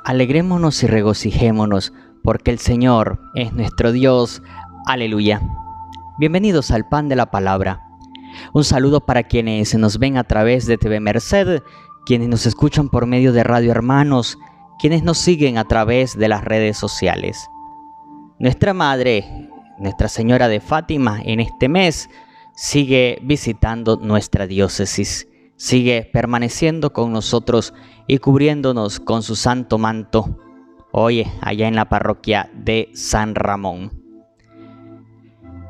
Alegrémonos y regocijémonos, porque el Señor es nuestro Dios. Aleluya. Bienvenidos al Pan de la Palabra. Un saludo para quienes nos ven a través de TV Merced, quienes nos escuchan por medio de Radio Hermanos, quienes nos siguen a través de las redes sociales. Nuestra Madre, Nuestra Señora de Fátima, en este mes sigue visitando nuestra diócesis, sigue permaneciendo con nosotros y cubriéndonos con su santo manto, hoy allá en la parroquia de San Ramón.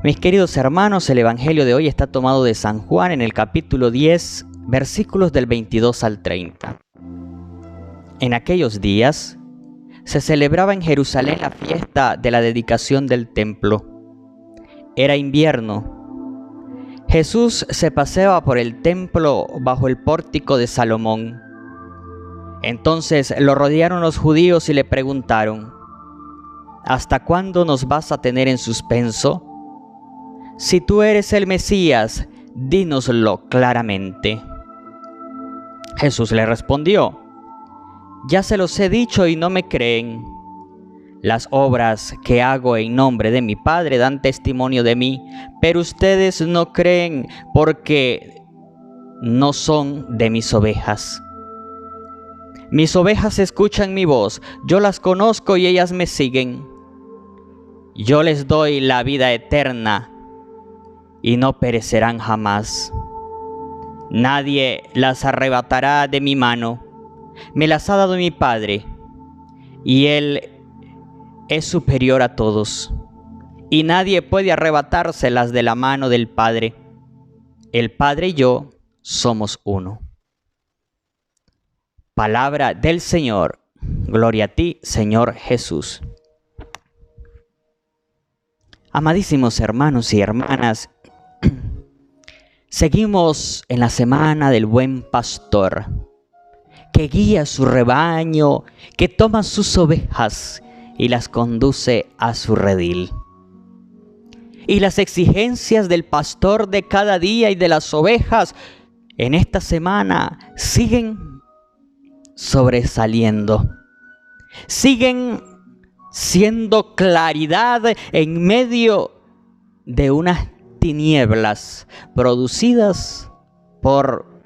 Mis queridos hermanos, el Evangelio de hoy está tomado de San Juan en el capítulo 10, versículos del 22 al 30. En aquellos días se celebraba en Jerusalén la fiesta de la dedicación del templo. Era invierno. Jesús se paseaba por el templo bajo el pórtico de Salomón. Entonces lo rodearon los judíos y le preguntaron: ¿hasta cuándo nos vas a tener en suspenso? Si tú eres el Mesías, dínoslo claramente. Jesús le respondió: ya se los he dicho y no me creen. Las obras que hago en nombre de mi Padre dan testimonio de mí, pero ustedes no creen porque no son de mis ovejas. Mis ovejas escuchan mi voz, yo las conozco y ellas me siguen. Yo les doy la vida eterna y no perecerán jamás. Nadie las arrebatará de mi mano. Me las ha dado mi Padre, y Él es superior a todos, y nadie puede arrebatárselas de la mano del Padre. El Padre y yo somos uno. Palabra del Señor. Gloria a ti, Señor Jesús. Amadísimos hermanos y hermanas, seguimos en la semana del buen pastor, que guía su rebaño, que toma sus ovejas y las conduce a su redil. Y las exigencias del pastor de cada día y de las ovejas en esta semana siguen sobresaliendo. Siguen siendo claridad en medio de unas tinieblas producidas por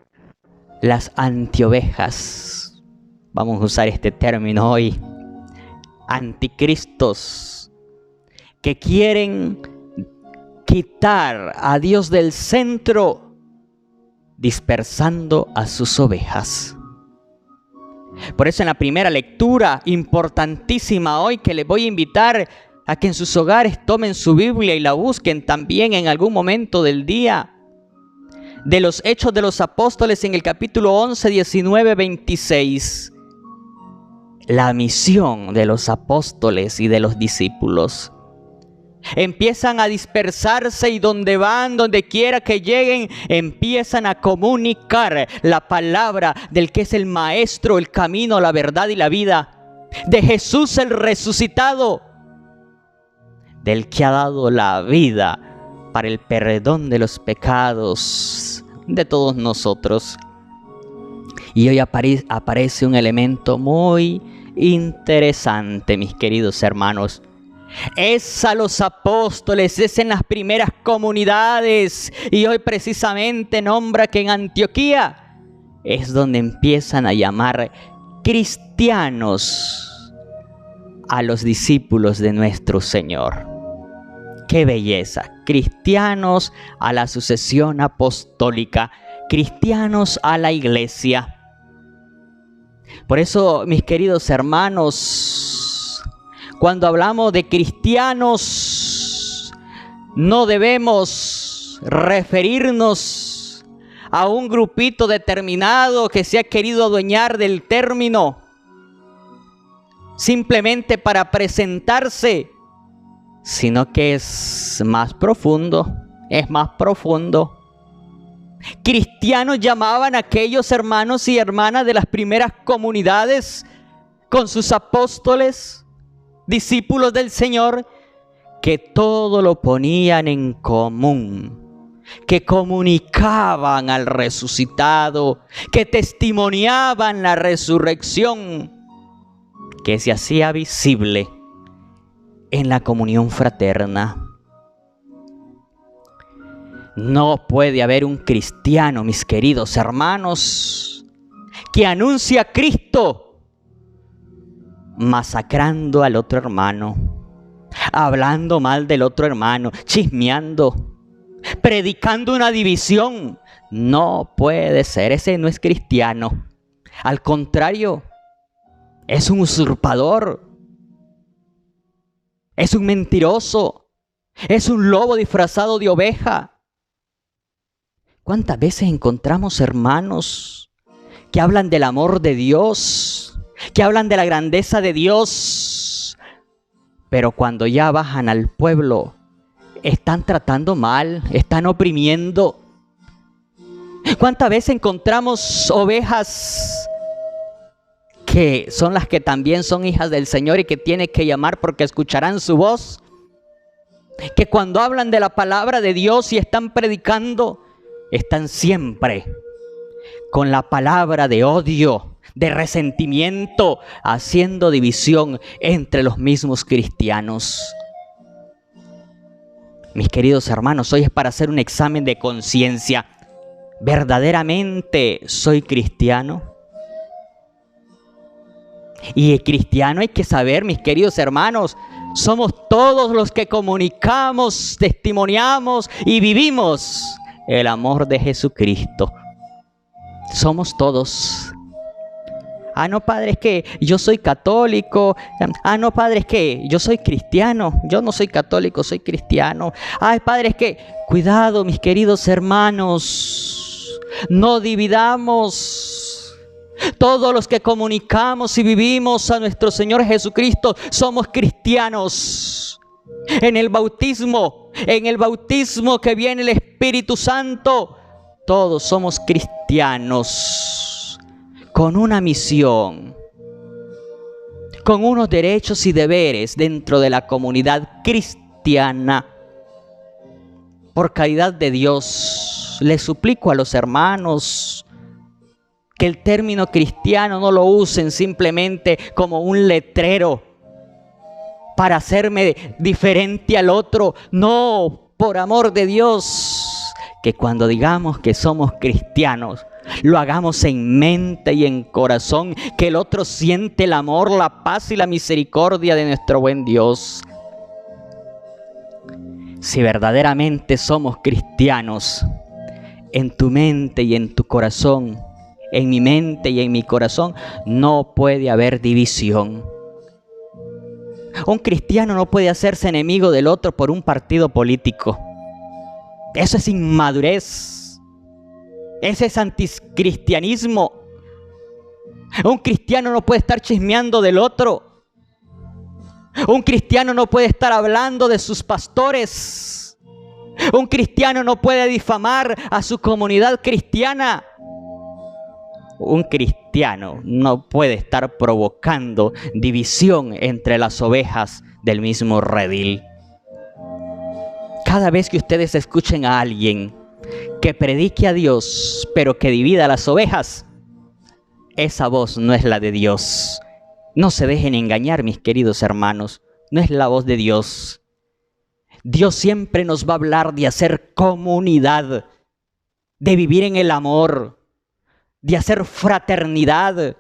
las antiovejas. Vamos a usar este término hoy. Anticristos que quieren quitar a Dios del centro, dispersando a sus ovejas. Por eso en la primera lectura importantísima hoy, que les voy a invitar a que en sus hogares tomen su Biblia y la busquen también en algún momento del día, de los Hechos de los Apóstoles en el capítulo 11, 19, 26. La misión de los apóstoles y de los discípulos. Empiezan a dispersarse y donde van, donde quiera que lleguen, empiezan a comunicar la palabra del que es el Maestro, el camino, la verdad y la vida. De Jesús el resucitado, del que ha dado la vida para el perdón de los pecados de todos nosotros. Y hoy aparece un elemento muy interesante, mis queridos hermanos. Es a los apóstoles, es en las primeras comunidades. Y hoy precisamente nombra que en Antioquía es donde empiezan a llamar cristianos a los discípulos de nuestro Señor. ¡Qué belleza! Cristianos a la sucesión apostólica, cristianos a la iglesia. Por eso, mis queridos hermanos, cuando hablamos de cristianos, no debemos referirnos a un grupito determinado que se ha querido adueñar del término simplemente para presentarse, sino que es más profundo, es más profundo. Cristianos llamaban a aquellos hermanos y hermanas de las primeras comunidades con sus apóstoles, discípulos del Señor, que todo lo ponían en común, que comunicaban al resucitado, que testimoniaban la resurrección, que se hacía visible en la comunión fraterna. No puede haber un cristiano, mis queridos hermanos, que anuncie a Cristo masacrando al otro hermano, hablando mal del otro hermano, chismeando, predicando una división. No puede ser, ese no es cristiano. Al contrario, es un usurpador, es un mentiroso, es un lobo disfrazado de oveja. ¿Cuántas veces encontramos hermanos que hablan del amor de Dios, que hablan de la grandeza de Dios, pero cuando ya bajan al pueblo están tratando mal, están oprimiendo? ¿Cuántas veces encontramos ovejas que son las que también son hijas del Señor y que tiene que llamar porque escucharán su voz? Que cuando hablan de la palabra de Dios y están predicando, están siempre con la palabra de odio, de resentimiento, haciendo división entre los mismos cristianos. Mis queridos hermanos, hoy es para hacer un examen de conciencia. ¿Verdaderamente soy cristiano? Y cristiano hay que saber, mis queridos hermanos, somos todos los que comunicamos, testimoniamos y vivimos el amor de Jesucristo. Somos todos. Ah, no, padre, es que yo soy católico. Ah, no, padre, es que yo soy cristiano. Yo no soy católico, soy cristiano. Ay, padre, es que... Cuidado, mis queridos hermanos. No dividamos. Todos los que comunicamos y vivimos a nuestro Señor Jesucristo somos cristianos. En el bautismo que viene el Espíritu Santo, todos somos cristianos con una misión, con unos derechos y deberes dentro de la comunidad cristiana. Por caridad de Dios, les suplico a los hermanos que el término cristiano no lo usen simplemente como un letrero para hacerme diferente al otro. No, por amor de Dios, que cuando digamos que somos cristianos, lo hagamos en mente y en corazón, que el otro siente el amor, la paz y la misericordia de nuestro buen Dios. Si verdaderamente somos cristianos, en tu mente y en tu corazón, en mi mente y en mi corazón, no puede haber división. Un cristiano no puede hacerse enemigo del otro por un partido político. Eso es inmadurez. Ese es anticristianismo. Un cristiano no puede estar chismeando del otro. Un cristiano no puede estar hablando de sus pastores. Un cristiano no puede difamar a su comunidad cristiana. Un cristiano no puede estar provocando división entre las ovejas del mismo redil. Cada vez que ustedes escuchen a alguien que predique a Dios, pero que divida a las ovejas, esa voz no es la de Dios. No se dejen engañar, mis queridos hermanos, no es la voz de Dios. Dios siempre nos va a hablar de hacer comunidad, de vivir en el amor, de hacer fraternidad,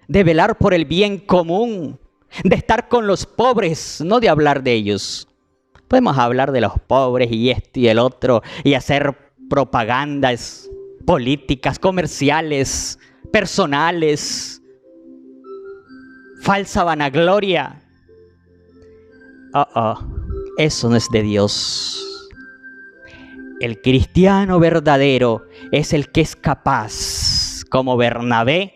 de velar por el bien común, de estar con los pobres, no de hablar de ellos. Podemos hablar de los pobres y esto y el otro y hacer propagandas políticas, comerciales, personales, falsa vanagloria. Eso no es de Dios. El cristiano verdadero es el que es capaz, como Bernabé,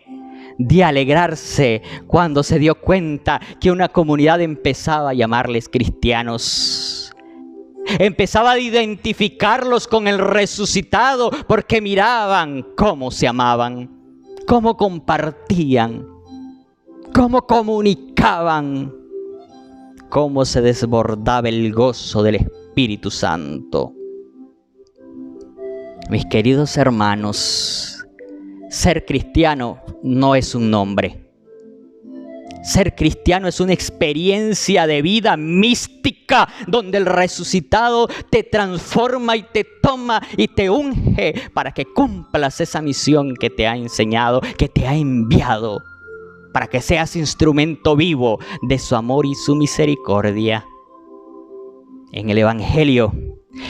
de alegrarse cuando se dio cuenta que una comunidad empezaba a llamarles cristianos. Empezaba a identificarlos con el resucitado porque miraban cómo se amaban, cómo compartían, cómo comunicaban, cómo se desbordaba el gozo del Espíritu Santo. Mis queridos hermanos, ser cristiano no es un nombre. Ser cristiano es una experiencia de vida mística donde el resucitado te transforma y te toma y te unge para que cumplas esa misión que te ha enseñado, que te ha enviado, para que seas instrumento vivo de su amor y su misericordia. En el Evangelio,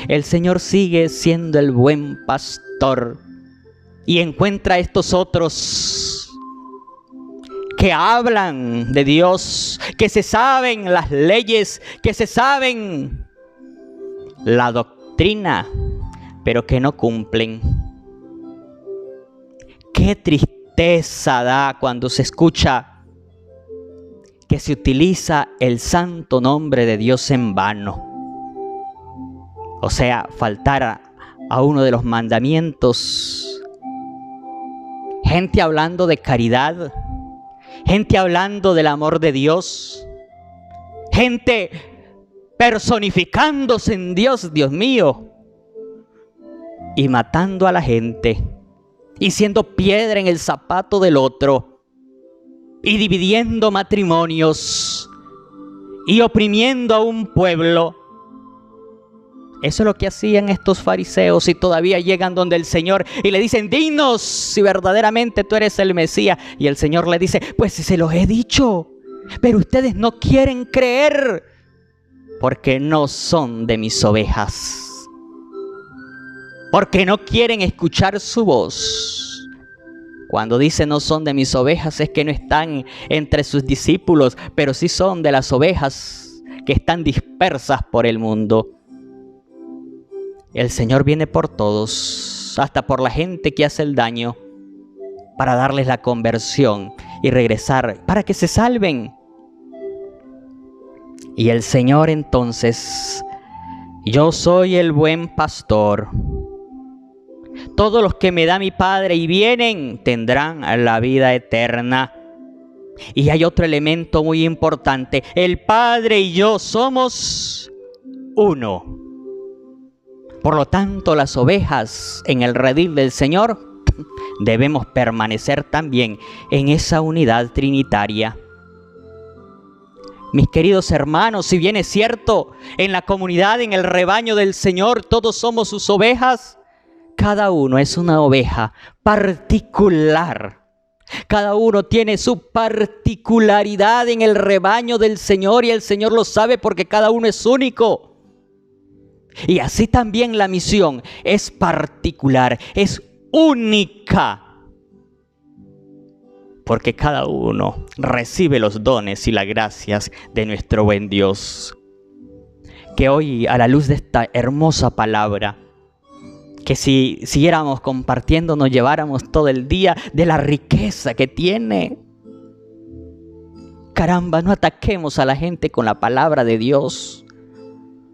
el Señor sigue siendo el buen pastor y encuentra a estos otros que hablan de Dios, que se saben las leyes, que se saben la doctrina, pero que no cumplen. Qué tristeza da cuando se escucha que se utiliza el santo nombre de Dios en vano. O sea, faltar a uno de los mandamientos. Gente hablando de caridad, gente hablando del amor de Dios, gente personificándose en Dios, Dios mío, y matando a la gente, y siendo piedra en el zapato del otro, y dividiendo matrimonios, y oprimiendo a un pueblo. Eso es lo que hacían estos fariseos y todavía llegan donde el Señor y le dicen: dinos si verdaderamente tú eres el Mesías. Y el Señor le dice: pues se los he dicho, pero ustedes no quieren creer porque no son de mis ovejas, porque no quieren escuchar su voz. Cuando dice no son de mis ovejas es que no están entre sus discípulos, pero sí son de las ovejas que están dispersas por el mundo. El Señor viene por todos, hasta por la gente que hace el daño, para darles la conversión y regresar, para que se salven. Y el Señor entonces: yo soy el buen pastor. Todos los que me da mi Padre y vienen tendrán la vida eterna. Y hay otro elemento muy importante: el Padre y yo somos uno. Por lo tanto, las ovejas en el redil del Señor debemos permanecer también en esa unidad trinitaria. Mis queridos hermanos, si bien es cierto, en la comunidad, en el rebaño del Señor, todos somos sus ovejas, cada uno es una oveja particular. Cada uno tiene su particularidad en el rebaño del Señor y el Señor lo sabe porque cada uno es único. Y así también la misión es particular, es única, porque cada uno recibe los dones y las gracias de nuestro buen Dios. Que hoy, a la luz de esta hermosa palabra, que si siguiéramos compartiendo nos lleváramos todo el día de la riqueza que tiene. Caramba, no ataquemos a la gente con la palabra de Dios.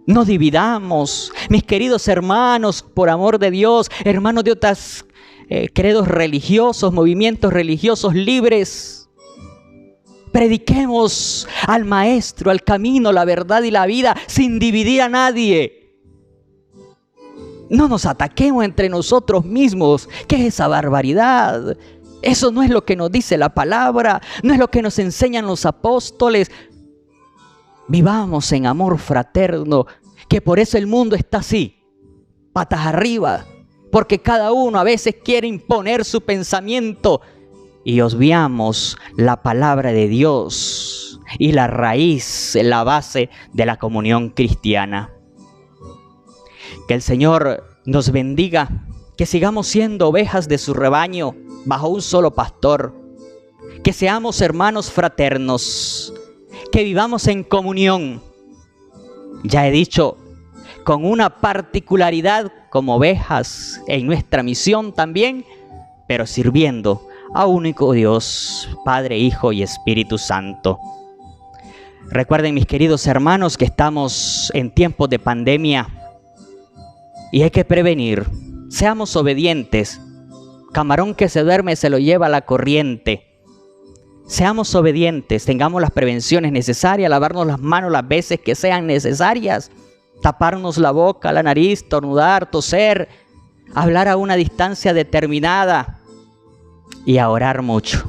No dividamos, mis queridos hermanos, por amor de Dios, hermanos de otros credos religiosos, movimientos religiosos libres. Prediquemos al Maestro, al camino, la verdad y la vida, sin dividir a nadie. No nos ataquemos entre nosotros mismos. ¿Qué es esa barbaridad? Eso no es lo que nos dice la palabra, no es lo que nos enseñan los apóstoles. Vivamos en amor fraterno, que por eso el mundo está así, patas arriba, porque cada uno a veces quiere imponer su pensamiento y obviamos la palabra de Dios y la raíz, la base de la comunión cristiana. Que el Señor nos bendiga, que sigamos siendo ovejas de su rebaño bajo un solo pastor, que seamos hermanos fraternos, que vivamos en comunión, ya he dicho, con una particularidad como ovejas en nuestra misión también, pero sirviendo a único Dios, Padre, Hijo y Espíritu Santo. Recuerden, mis queridos hermanos, que estamos en tiempos de pandemia y hay que prevenir. Seamos obedientes. Camarón que se duerme se lo lleva la corriente. Seamos obedientes, tengamos las prevenciones necesarias, lavarnos las manos las veces que sean necesarias, taparnos la boca, la nariz, tornudar, toser, hablar a una distancia determinada y a orar mucho.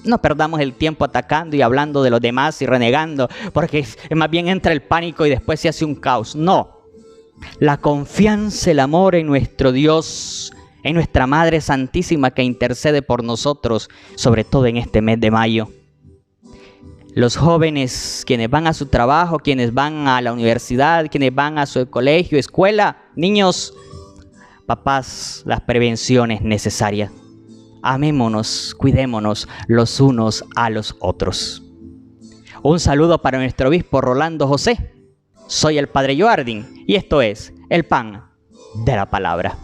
No perdamos el tiempo atacando y hablando de los demás y renegando, porque más bien entra el pánico y después se hace un caos. No, la confianza, el amor en nuestro Dios, en nuestra Madre Santísima que intercede por nosotros, sobre todo en este mes de mayo. Los jóvenes, quienes van a su trabajo, quienes van a la universidad, quienes van a su colegio, escuela, niños, papás, las prevenciones necesarias. Amémonos, cuidémonos los unos a los otros. Un saludo para nuestro obispo Rolando José. Soy el Padre Joardín y esto es el Pan de la Palabra.